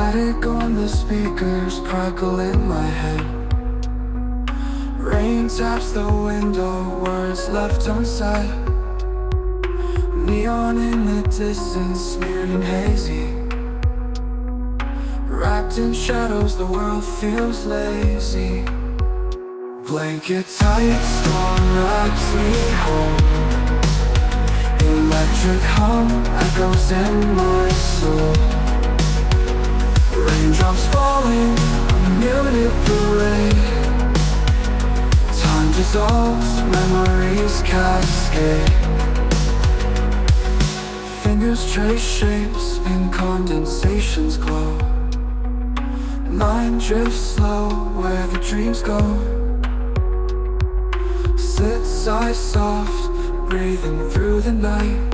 Static on the speakers crackle in my head. Rain taps the window, words left unsaid. Neon in the distance, smeared and hazy. Wrapped in shadows, the world feels lazy. Blanket tight, storm wraps me home. Electric hum echoes in my soul. Raindrops falling, a muted parade. Time dissolves, memories cascade. Fingers trace shapes in condensation's glow. Mind drifts slow where the dreams go. Sits eyes soft, breathing through the night.